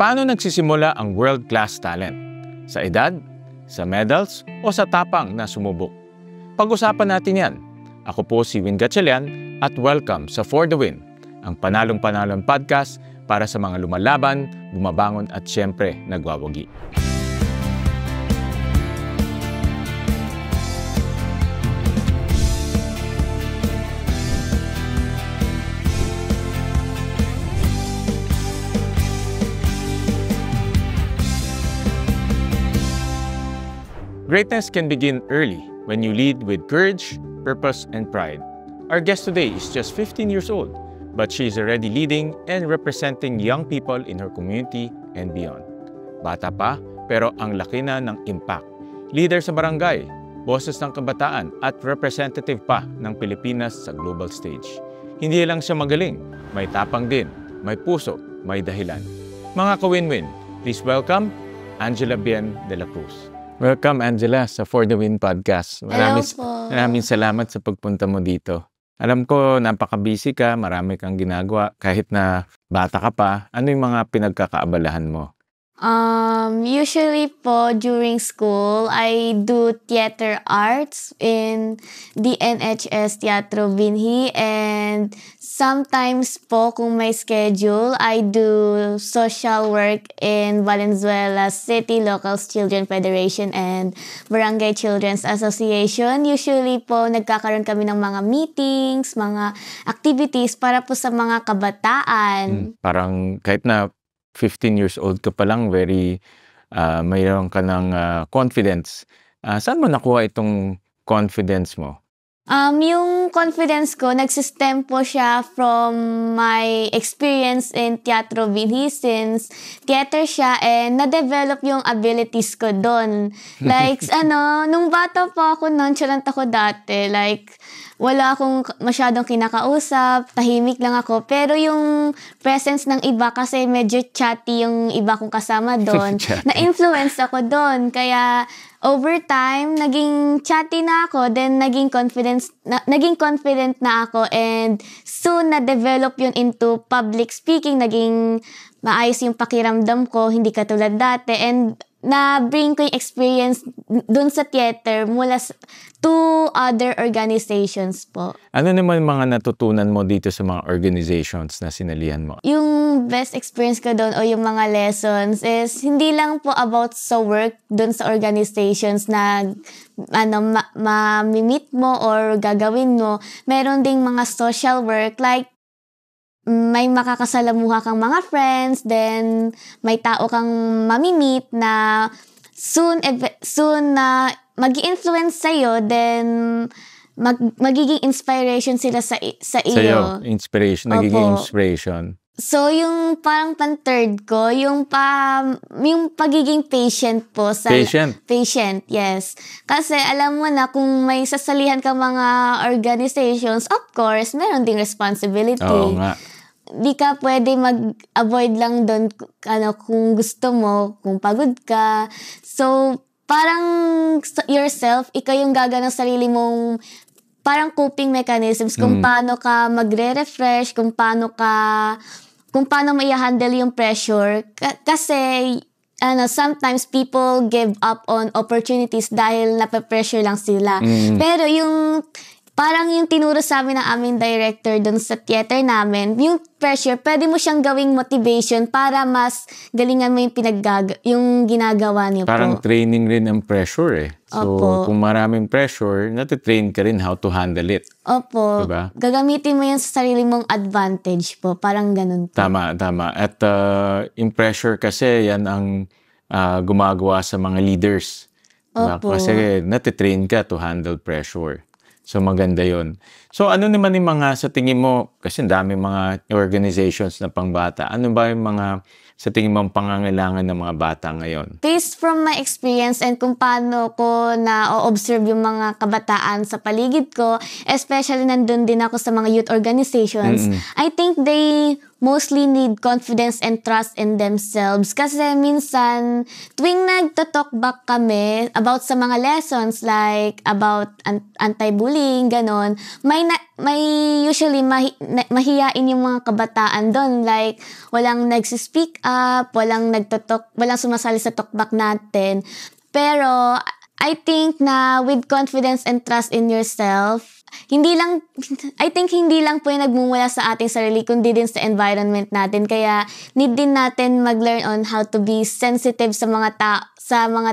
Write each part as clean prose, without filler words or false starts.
Paano nagsisimula ang world-class talent? Sa edad, sa medals, o sa tapang na sumubok? Pag-usapan natin yan. Ako po si Win Gatchalian at welcome sa For the Win, ang panalong-panalong podcast para sa mga lumalaban, bumabangon at syempre nagwawagi. Greatness can begin early when you lead with courage, purpose, and pride. Our guest today is just 15 years old, but she is already leading and representing young people in her community and beyond. Bata pa, pero ang laki na ng impact. Leader sa barangay, boses ng kabataan, at representative pa ng Pilipinas sa global stage. Hindi lang siya magaling, may tapang din, may puso, may dahilan. Mga ka-win-win, please welcome Angela Bien de la Cruz. Welcome, Angela, sa For the Win podcast. Maraming salamat sa pagpunta mo dito. Alam ko, napaka-busy ka, marami kang ginagawa. Kahit na bata ka pa, ano yung mga pinagkakaabalahan mo? Usually po, during school, I do theater arts in the NHS Teatro Binhi, and sometimes po, kung may schedule, I do social work in Valenzuela City Locals Children Federation and Barangay Children's Association. Usually po, nagkakaroon kami ng mga meetings, mga activities para po sa mga kabataan. Parang kahit na 15 years old ka pa lang, mayroon ka ng confidence. Saan mo nakuha itong confidence mo? Yung confidence ko, nagsistem po siya from my experience in Teatro Binhi, since theater siya, and na-develop yung abilities ko doon. Like, nung bata pa ako, nonchalant ako dati. Like, wala akong masyadong kinakausap, tahimik lang ako. Pero yung presence ng iba, kasi medyo chatty yung iba kong kasama doon, na-influence ako doon. Kaya, over time, naging chatty na ako, then naging confident na ako, and soon na-develop yun into public speaking. Naging maayos yung pakiramdam ko, hindi katulad dati, and na-bring ko yung experience dun sa theater mula to other organizations po. Ano naman mga natutunan mo dito sa mga organizations na sinalihan mo? Yung best experience ko doon o yung mga lessons is hindi lang po about sa work doon sa organizations na ma-meet mo or gagawin mo. Meron ding mga social work, like may makakasalamuha kang mga friends, then may tao kang mamimit na soon na magi-influence sa'yo, then magiging inspiration sila sa iyo. Sa'yo, inspiration, nagiging inspiration. So, yung parang pan-third ko, yung pagiging patient po. Patient, yes. Kasi alam mo na, kung may sasalihan ka mga organizations, of course, meron ding responsibility. Oo nga. Di ka pwede mag-avoid lang doon, kung gusto mo, kung pagod ka. So, parang yourself, ikaw yung gagana ng sarili mong parang coping mechanisms, kung paano ka magre-refresh, kung paano mai-handle yung pressure. Kasi, sometimes people give up on opportunities dahil nape-pressure lang sila. Pero parang yung tinuro sa amin ng aming director dun sa theater namin, yung pressure, pwede mo siyang gawing motivation para mas galingan mo yung ginagawa niyo. Parang training rin ang pressure eh. So, Opo. Kung maraming pressure, natitrain ka rin how to handle it. Opo. Diba? Gagamitin mo yan sa sarili mong advantage po. Parang ganun po. Tama. At yung pressure kasi, yan ang gumagawa sa mga leaders. Diba? Opo. Kasi natitrain ka to handle pressure. So, maganda yun. So, ano naman yung mga sa tingin mo, kasi dami mga organizations na pangbata, ano ba yung mga sa tingin mo pangangailangan ng mga bata ngayon? Based from my experience and kung paano ko na-observe yung mga kabataan sa paligid ko, especially nandun din ako sa mga youth organizations, I think they mostly need confidence and trust in themselves. Kasi minsan, tuwing nagto-talk back kami about sa mga lessons like about anti-bullying, ganon, may usually mahiyain yung mga kabataan doon. Like, walang nagsi-speak up, walang sumasali sa talkback natin. Pero, I think na with confidence and trust in yourself, hindi lang po yung nagmumula sa ating sarili, kundi din sa environment natin. Kaya, need din natin mag-learn on how to be sensitive sa mga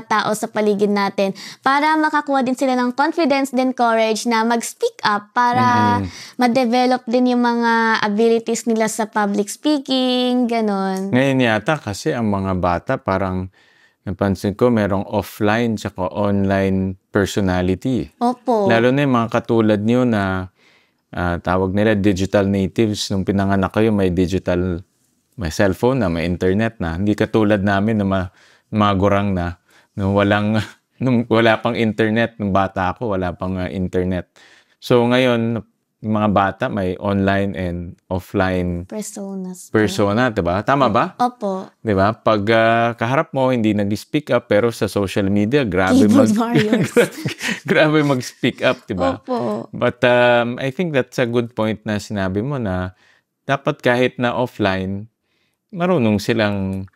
tao sa paligid natin para makakuha din sila ng confidence din courage na mag-speak up para ma-develop din yung mga abilities nila sa public speaking, ganon. Ngayon yata kasi ang mga bata parang napansin ko merong offline tsaka online personality. Opo. Lalo na yung mga katulad niyo na tawag nila digital natives. Nung pinanganak kayo may cellphone na, may internet na. Hindi katulad namin na mga gurang na nung wala pang internet. Nung bata ako, wala pang internet. So ngayon, yung mga bata may online and offline persona, diba? Tama ba? Opo. Diba? Pag kaharap mo, hindi nag-speak up, pero sa social media, grabe mag-speak up, diba? Opo. But I think that's a good point na sinabi mo na dapat kahit na offline, marunong silang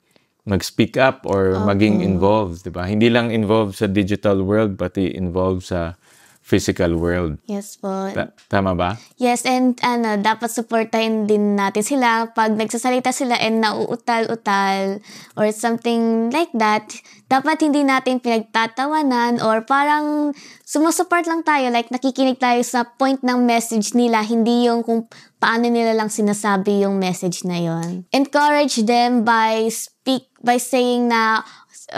mag-speak up or maging involved, diba? Hindi lang involved sa digital world, pati involved sa physical world. Yes po. Tama ba? Yes, and dapat supportahin din natin sila pag nagsasalita sila and nauutal-utal or something like that. Dapat hindi natin pinagtatawanan or parang sumusuport lang tayo, like nakikinig tayo sa point ng message nila, hindi yung kung paano nila lang sinasabi yung message na yon. Encourage them by saying na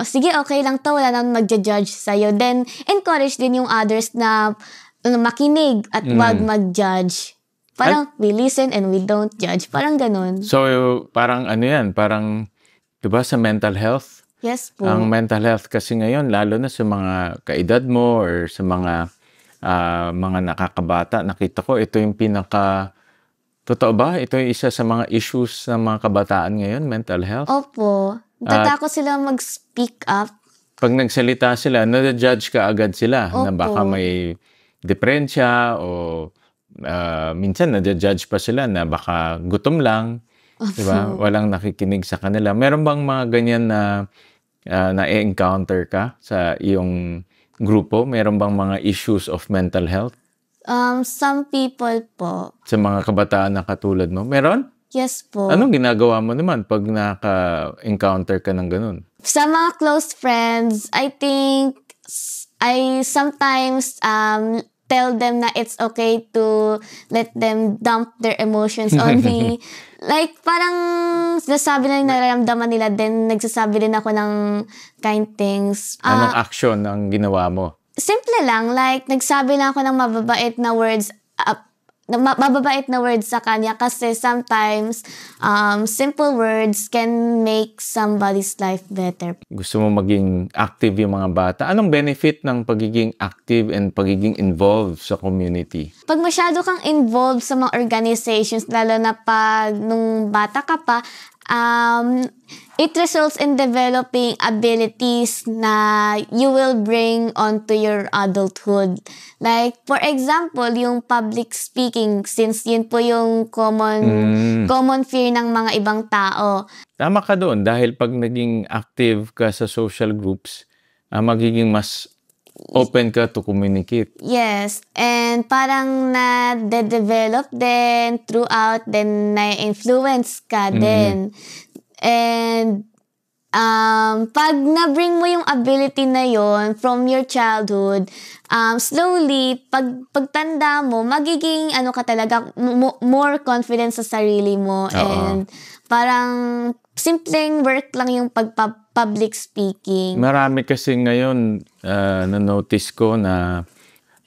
sige, okay lang to, wala nang magja-judge sa'yo. Then, encourage din yung others na makinig at wag mag-judge. Parang we listen and we don't judge. Parang ganun. So, parang ano yan? Parang, diba sa mental health? Yes po. Ang mental health kasi ngayon, lalo na sa mga kaedad mo or sa mga nakakabata, nakita ko, ito yung totoo ba? Ito yung isa sa mga issues ng mga kabataan ngayon, mental health? Opo. Tatakot sila mag-speak up. Pag nagsalita sila, na-judge ka agad sila. Opo. Na baka may depresya o minsan na-judge pa sila na baka gutom lang. Diba? Walang nakikinig sa kanila. Meron bang mga ganyan na na-encounter ka sa iyong grupo? Meron bang mga issues of mental health? Some people po. Sa mga kabataan na katulad mo? Meron? Yes po. Anong ginagawa mo naman pag naka-encounter ka ng ganun? Sa mga close friends, I think I sometimes tell them na it's okay to let them dump their emotions on me. Like, parang nasasabi na yung nararamdaman nila, then nagsasabi din ako ng kind things. Anong action ang ginawa mo? Simple lang, like, nagsabi lang ako ng mababait na words sa kanya kasi sometimes simple words can make somebody's life better. Gusto mo maging active yung mga bata. Anong benefit ng pagiging active and pagiging involved sa community? Pag masyado kang involved sa mga organizations, lalo na pag nung bata ka pa, it results in developing abilities na you will bring onto your adulthood. Like, for example, yung public speaking, since yun po yung common fear ng mga ibang tao. Tama ka doon dahil pag naging active ka sa social groups, magiging mas open ka to communicate. Yes, and parang na-develop din throughout, then na-influence ka din. And pag na-bring mo yung ability na yon from your childhood, slowly, pagtanda mo, magiging ka talaga, more confidence sa sarili mo. And parang simpleng work lang yung public speaking. Marami kasi ngayon, na-notice ko na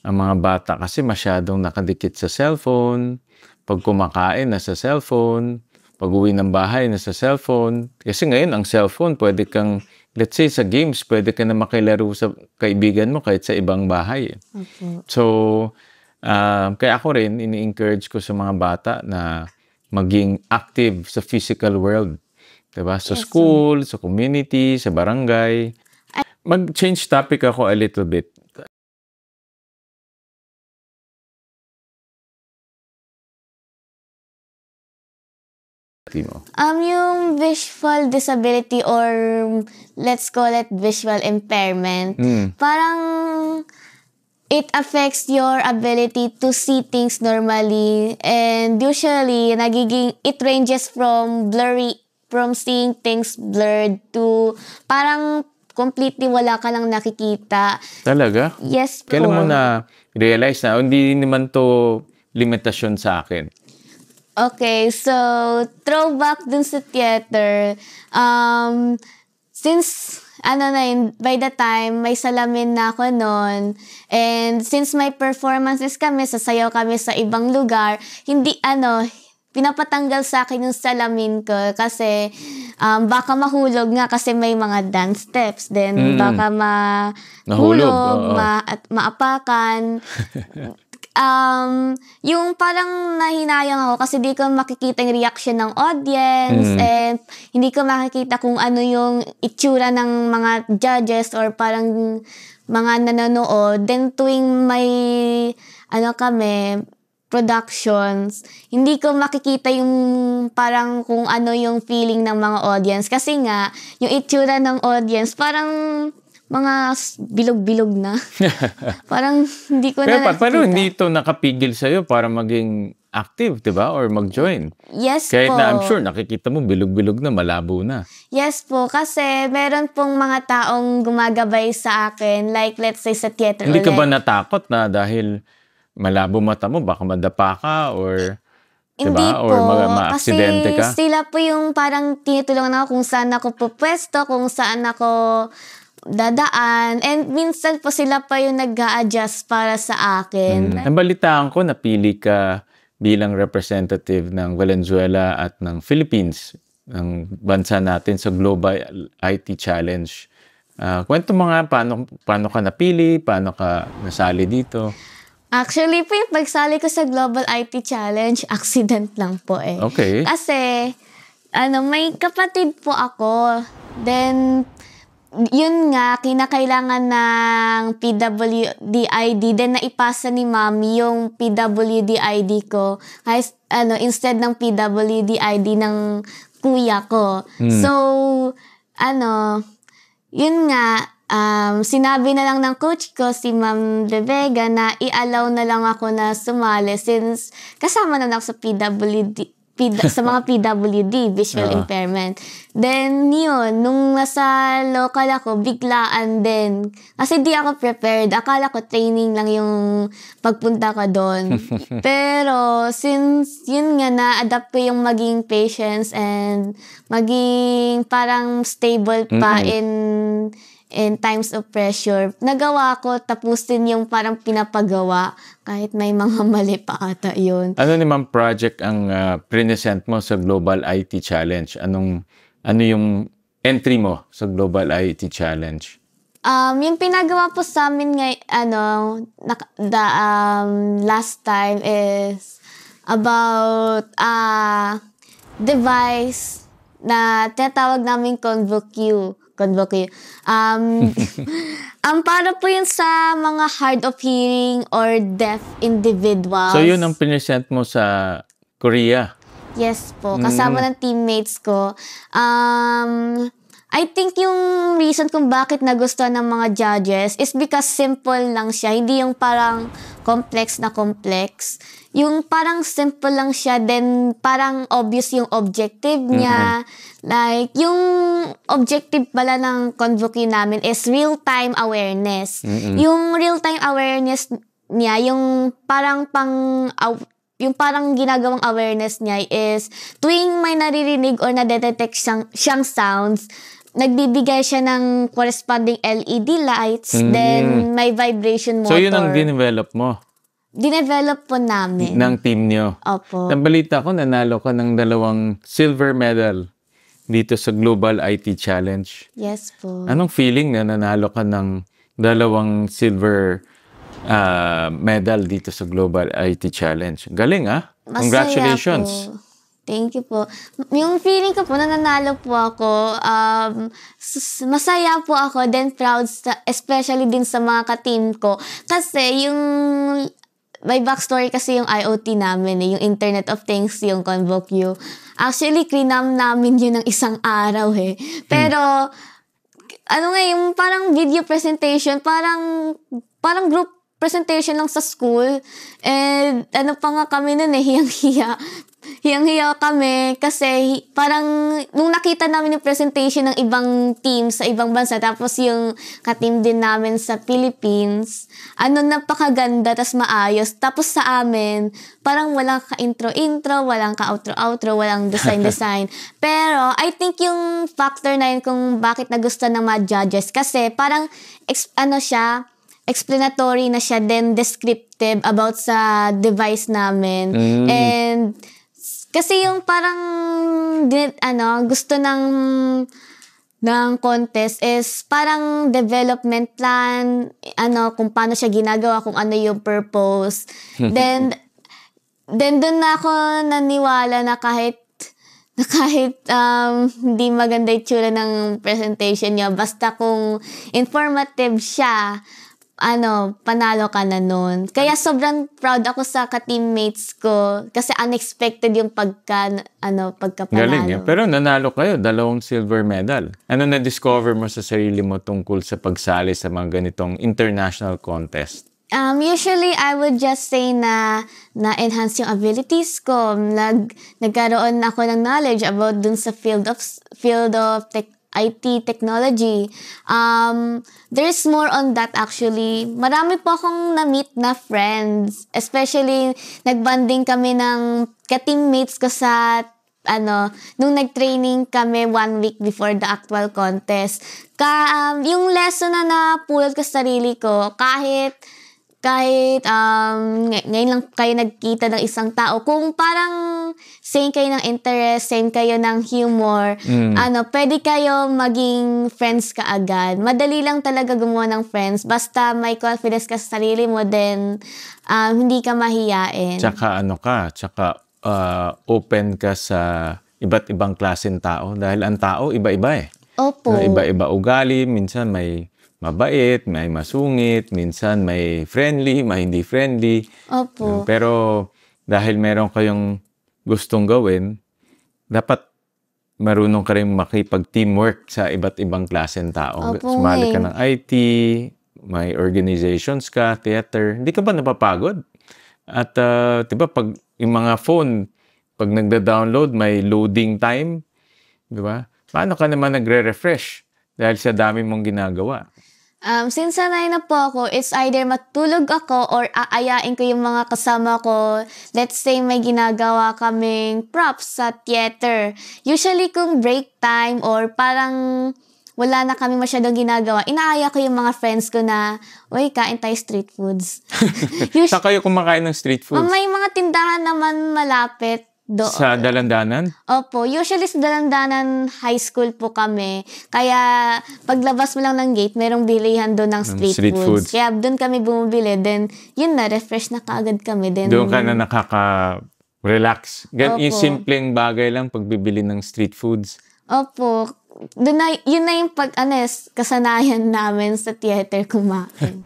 ang mga bata kasi masyadong nakadikit sa cellphone. Pag kumakain, nasa cellphone. Pag uwi ng bahay, nasa cellphone. Kasi ngayon, ang cellphone, pwede kang, let's say sa games, pwede ka na makilaro sa kaibigan mo kahit sa ibang bahay. Okay. So, kaya ako rin, ini-encourage ko sa mga bata na maging active sa physical world. Diba? Sa Yes, school, sa community, sa barangay. Mag-change topic ako a little bit. Yung visual disability or let's call it visual impairment, parang it affects your ability to see things normally, and usually it ranges from seeing things blurred to parang completely wala ka lang nakikita. Talaga? Yes po. Kailan mo na realize na hindi naman to limitasyon sa akin? Okay, so throwback dun sa theater, since by the time may salamin na ako noon, and since may performances kami, sasayaw kami sa ibang lugar, pinapatanggal sa akin yung salamin ko kasi baka mahulog nga kasi may mga dance steps, then baka mahulog, maapakan. Yung parang nahinayang ako kasi di ko makikita yung reaction ng audience, and hindi ko makikita kung ano yung itsura ng mga judges or parang mga nanonood. Then tuwing may productions, hindi ko makikita yung parang kung ano yung feeling ng mga audience kasi nga yung itsura ng audience parang mga bilog-bilog na. Parang hindi ko na nakikita. Pero hindi ito nakapigil sa'yo para maging active, diba? Or mag-join. Yes Kahit po. na I'm sure nakikita mo bilog-bilog na, malabo na. Yes po, kasi meron pong mga taong gumagabay sa akin. Like let's say sa theater Hindi ka ba natakot na dahil malabo mata mo, baka madapa ka or... Hindi diba? po, Or ma-aksidente ka? kasi sila po yung parang tinutulungan ako kung saan ako pupwesto, kung saan ako dadaan. And minsan po sila pa yung nag-a-adjust para sa akin. Nabalitaan ko, napili ka bilang representative ng Valenzuela at ng Philippines, ng bansa natin sa Global IT Challenge. Kwento mo nga, paano ka napili? Paano ka nasali dito? Actually po yung pagsali ko sa Global IT Challenge, accident lang po eh. Okay. Kasi, may kapatid po ako. Then, yun nga, kinakailangan ng PWD ID. Then, naipasa ni Mami yung PWD ID ko. Instead ng PWD ID ng kuya ko. So, yun nga, sinabi na lang ng coach ko, si Ma'am De Vega, na i-allow na lang ako na sumali since kasama na ako sa sa mga PWD, visual impairment. Then, yun, nung nasa local ako, biglaan din. Kasi di ako prepared. Akala ko training lang yung pagpunta ko doon. Pero, since yun nga, na-adapt ko yung maging patience and maging parang stable pa in times of pressure, nagawa ko, tapos din yung parang pinapagawa kahit may mga mali pa ata yun. Ano naman project ang present mo sa Global IT Challenge? Ano yung entry mo sa Global IT Challenge? Yung pinagawa po sa amin last time is about device na tinatawag namin ConvoQ. Para po yun sa mga hard of hearing or deaf individuals. So yun ang present mo sa Korea? Yes po, kasama ng teammates ko. I think yung reason kung bakit nagustuhan ng mga judges is because simple lang siya. Hindi yung parang complex na complex. Yung parang simple lang siya, then parang obvious yung objective niya. Like, yung objective pala ng ConvoQ namin is real-time awareness. Yung real-time awareness niya, yung parang ginagawang awareness niya is tuwing may naririnig or nadetect siyang sounds, nagbibigay siya ng corresponding LED lights, then may vibration motor. So yun ang dinevelop mo? Dinevelop po namin. Ng team nyo? Opo. Nabalita ko, nanalo ka ng 2 silver medal dito sa Global IT Challenge. Yes po. Anong feeling na nanalo ka ng 2 silver medal dito sa Global IT Challenge? Galing ah! Masaya Congratulations! po. Thank you po. Yung feeling ko po, nananalo po ako, masaya po ako, then proud, especially din sa mga ka-team ko. Kasi yung, may backstory kasi yung IoT namin, yung Internet of Things, yung ConvoQ. Actually, crinam namin yun ng isang araw Pero, yung parang video presentation, parang group presentation lang sa school. And pa nga kami nun hiyang-hiya. Hiyang-hiya kami kasi parang nung nakita namin yung presentation ng ibang team sa ibang bansa, tapos yung ka-team din namin sa Philippines, napakaganda, tas maayos. Tapos sa amin, parang walang ka-intro-intro, walang ka-outro-outro, walang design-design. Pero I think yung factor na yun kung bakit nagustuhan ng mga judges, kasi parang explanatory na siya, then descriptive about sa device namin. And kasi yung parang gusto ng contest is parang development plan, kung paano siya ginagawa, kung ano yung purpose. Then doon na ako naniwala na kahit hindi maganda yung tsura ng presentation niya, basta kung informative siya, panalo ka na nun. Kaya sobrang proud ako sa ka-teammates ko kasi unexpected yung pagkapanalo. Galing yan. Pero nanalo kayo, 2 silver medal. Ano na-discover mo sa sarili mo tungkol sa pagsali sa mga ganitong international contest? Usually, I would just say na-enhance yung abilities ko. Nagkaroon ako ng knowledge about dun sa field of IT technology. There's more on that actually. Marami po akong na-meet na friends. Especially, nagbanding kami ng ka-teammates ko sa, nung nag-training kami 1 week before the actual contest. Yung lesson na napulot ko sa sarili ko, kahit ngayon lang kayo nagkita ng isang tao, kung parang same kayo ng interest, same kayo ng humor, pwede kayo maging friends kaagad. Madali lang talaga gumawa ng friends, basta may confidence ka sa sarili mo, then hindi ka mahiyain. Tsaka open ka sa iba't ibang klaseng tao, dahil ang tao iba-iba Opo. Iba-iba ugali, minsan may mabait, may masungit, minsan may friendly, may hindi friendly. Opo. Pero dahil meron kayong gustong gawin, dapat marunong ka rin makipag-teamwork sa iba't ibang klaseng tao. Opo, Sumali ka ng IT, may organizations ka, theater. Hindi ka ba napapagod? At diba, pag yung mga phone, pag nagda-download, may loading time. Diba? Paano ka naman nagre-refresh dahil sa dami mong ginagawa? Since sanay na po ako, it's either matulog ako or aayain ko yung mga kasama ko. Let's say may ginagawa kaming props sa theater. Usually kung break time or parang wala na kami masyadong ginagawa, inaaya ko yung mga friends ko na, uy, kain tayo street foods. Saan kayo kumakain ng street foods? May mga tindahan naman malapit. Sa Dalandanan? Opo. Usually sa Dalandanan high school po kami. Kaya paglabas mo lang ng gate, merong bilihan doon ng street foods. Kaya doon kami bumibili. Then, yun na, refresh na kaagad kami. Then, doon ka na nakaka-relax. Yung simpleng bagay lang pagbibili ng street foods. Opo. Yun na yung kasanayan namin sa theater kumain.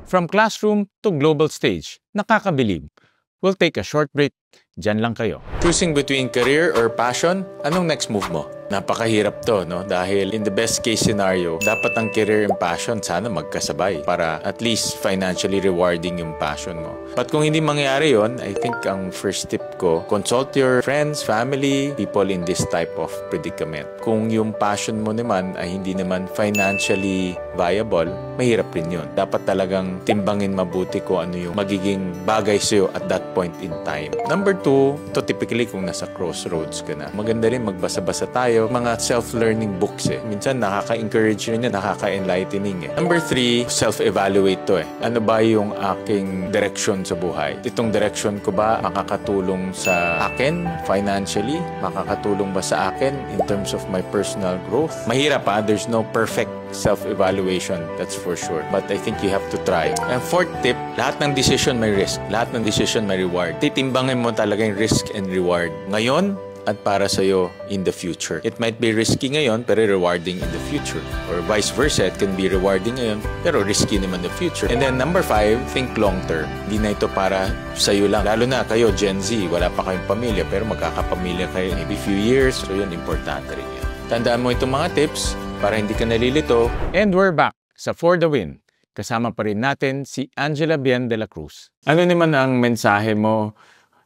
From classroom to global stage, nakakabilib. We'll take a short break. Diyan lang kayo. Choosing between career or passion, anong next move mo? Napakahirap to, no? Dahil in the best case scenario, dapat ang career and passion sana magkasabay para at least financially rewarding yung passion mo. But kung hindi mangyari yon, I think ang first tip ko, consult your friends, family, people in this type of predicament. Kung yung passion mo naman ay hindi naman financially viable, mahirap rin yun. Dapat talagang timbangin mabuti kung ano yung magiging bagay sa'yo at that point in time. Number 2, to typically kung nasa crossroads ka na, maganda rin magbasa-basa tayo, mga self-learning books Minsan nakaka-encourage rin yan, nakaka-enlightening Number 3, self-evaluate to Ano ba yung aking direction sa buhay? Itong direction ko ba makakatulong sa akin financially? Makakatulong ba sa akin in terms of my personal growth? Mahirap there's no perfect self-evaluation, that's for sure. But I think you have to try. And fourth tip, lahat ng decision may risk. Lahat ng decision may reward. Titimbangin mo talaga yung risk and reward. Ngayon, at para sa'yo in the future. It might be risky ngayon pero rewarding in the future. Or vice versa, it can be rewarding ngayon pero risky naman in the future. And then number 5, think long term. Hindi na ito para sa'yo lang. Lalo na kayo, Gen Z, wala pa kayong pamilya pero magkakapamilya kayo maybe few years. So yun, importante rin yan. Tandaan mo itong mga tips para hindi ka nalilito. And we're back sa For the Win. Kasama pa rin natin si Angela Bien de la Cruz. Ano naman ang mensahe mo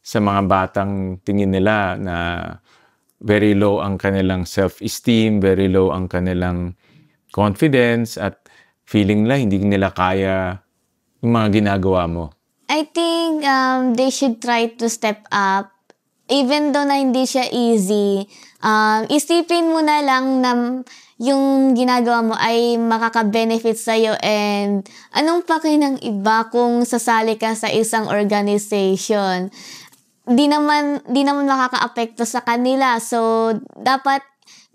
sa mga batang tingin nila na very low ang kanilang self-esteem, very low ang kanilang confidence at feeling hindi nila kaya yung mga ginagawa mo? I think they should try to step up. Even though na hindi siya easy, isipin mo na lang na yung ginagawa mo ay makaka-benefit sa'yo and anong paki ng iba kung sasali ka sa isang organization. Di naman makaka-apekto sa kanila. So, dapat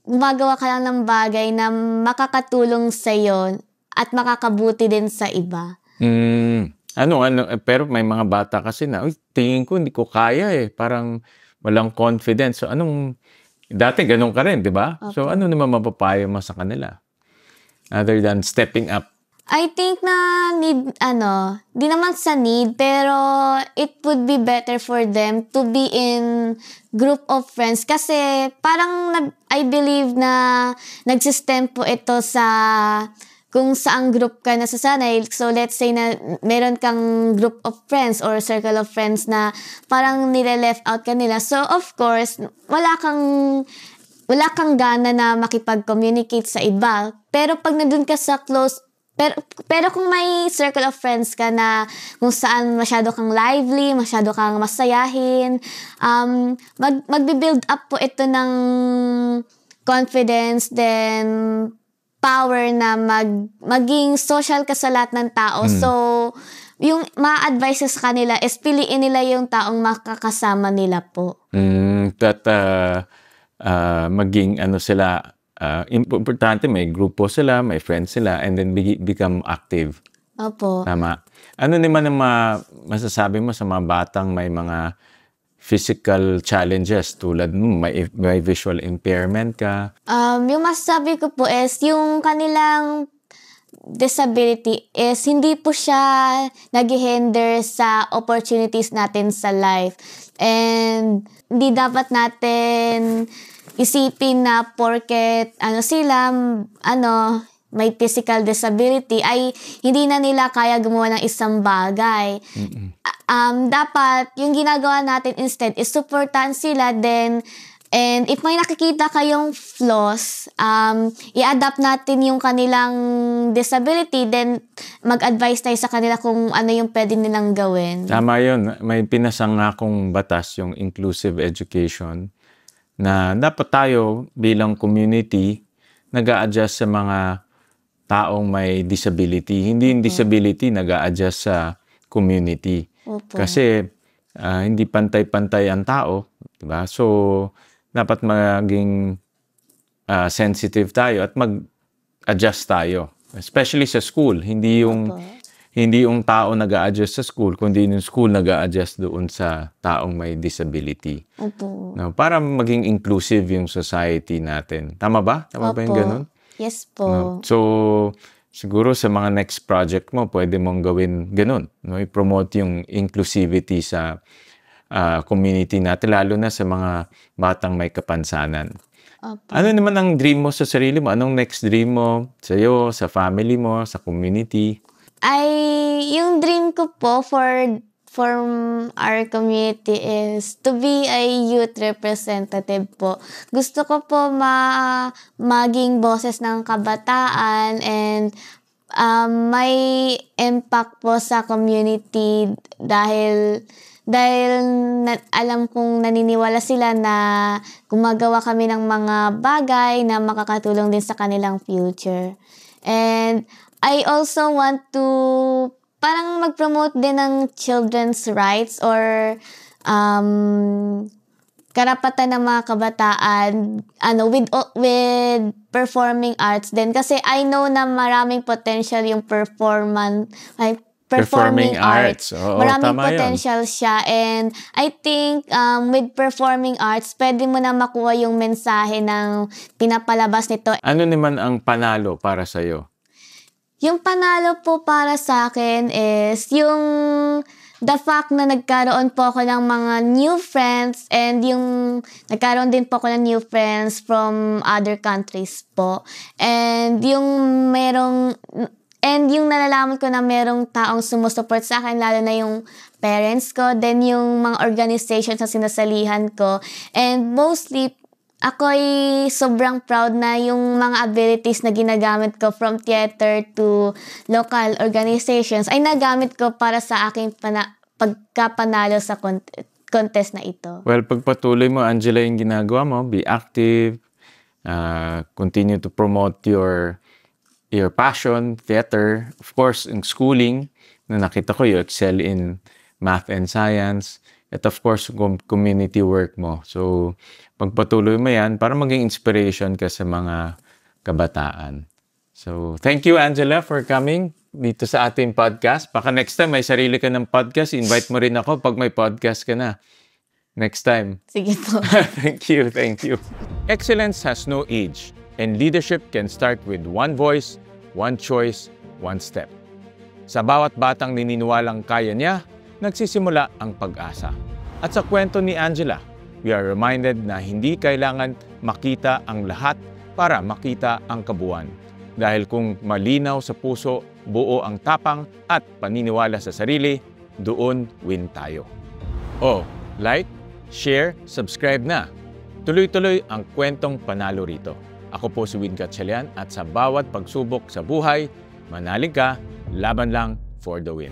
gumagawa ka lang ng bagay na makakatulong sa'yo at makakabuti din sa iba. Pero may mga bata kasi na, tingin ko hindi ko kaya parang walang confidence. So, dati ganun ka rin, di ba? Okay. So, ano naman mapapayo mo sa kanila? Other than stepping up. I think na di naman sa need, pero it would be better for them to be in group of friends. Kasi parang I believe na nagsistem po ito sa kung saang group ka nasasanay. So, let's say na meron kang group of friends or circle of friends na parang nile-left out ka nila. So, of course, wala kang gana na makipag-communicate sa iba. Pero pag nandun ka sa close, pero kung may circle of friends ka na kung saan masyado kang lively, masyado kang masayahin, magbi-build up po ito ng confidence, then power na maging social ka sa lahat ng tao. So, yung ma-advise sa kanila is piliin nila yung taong makakasama nila po. Maging sila, importante may grupo sila, may friends sila, and then become active. Opo. Tama. Ano naman ang masasabi mo sa mga batang may mga physical challenges tulad may visual impairment ka? Yung masasabi ko po is yung kanilang disability is hindi po siya nag-hinder sa opportunities natin sa life. And hindi dapat natin isipin na porket may physical disability ay hindi na nila kaya gumawa ng isang bagay. Dapat yung ginagawa natin instead is supportan sila then, and if may nakikita kayong flaws, i-adapt natin yung kanilang disability, then mag-advise tayo sa kanila kung ano yung pwede nilang gawin. Tama yun. May pinasangakong batas, yung inclusive education, na dapat tayo bilang community nag-a-adjust sa mga taong may disability. Hindi yung disability nag-a-adjust sa community. Opo. Kasi hindi pantay-pantay ang tao, diba? So, dapat maging sensitive tayo at mag-adjust tayo. Especially sa school. Hindi yung tao nag-a-adjust sa school, kundi yung school nag-a-adjust doon sa taong may disability. Opo. No, para maging inclusive yung society natin. Tama ba? Tama ba yung ganun? Yes po. No? So, siguro sa mga next project mo, pwede mong gawin ganun. No? I-promote yung inclusivity sa community natin, lalo na sa mga batang may kapansanan. Opo. Ano naman ang dream mo sa sarili mo? Anong next dream mo sa'yo, sa family mo, sa community? Yung dream ko po for our community is to be a youth representative po. Gusto ko po maging boses ng kabataan and may impact po sa community dahil alam kong naniniwala sila na gumagawa kami ng mga bagay na makakatulong din sa kanilang future. And I also want to parang mag-promote din ng children's rights or karapatan ng mga kabataan with performing arts din. Kasi I know na maraming potential yung performing arts. Oo, Maraming tama yun. potential siya, and I think with performing arts, pwede mo na makuha yung mensahe ng pinapalabas nito. Ano naman ang panalo para sa'yo? Yung panalo po para sa akin is yung the fact na nagkaroon po ako ng mga new friends, and yung nagkaroon din po ako ng new friends from other countries po. And yung nalalaman ko na merong taong sumusupport sa akin, lalo na yung parents ko, then yung mga organizations na sinasalihan ko. And mostly, ako'y sobrang proud na yung mga abilities na ginagamit ko from theater to local organizations ay nagamit ko para sa aking pagkapanalo sa contest na ito. Well, pagpatuloy mo, Angela, yung ginagawa mo, be active, continue to promote your passion, theater, of course, in schooling, na nakita ko, you excel in math and science, at of course, community work mo. So, pagpatuloy mo yan para maging inspiration ka sa mga kabataan. So, thank you, Angela, for coming dito sa ating podcast. Baka next time may sarili ka ng podcast, invite mo rin ako pag may podcast ka na. Next time. Sige po. Thank you, thank you. Excellence has no age, and leadership can start with one voice, one choice, one step. Sa bawat batang naniniwalang kaya niya, nagsisimula ang pag-asa. At sa kwento ni Angela, we are reminded na hindi kailangan makita ang lahat para makita ang kabuuan. Dahil kung malinaw sa puso, buo ang tapang at paniniwala sa sarili, doon win tayo. Oh, like, share, subscribe na. Tuloy-tuloy ang kwentong panalo rito. Ako po si Win Gatchalian, at sa bawat pagsubok sa buhay, manalig ka, laban lang for the win.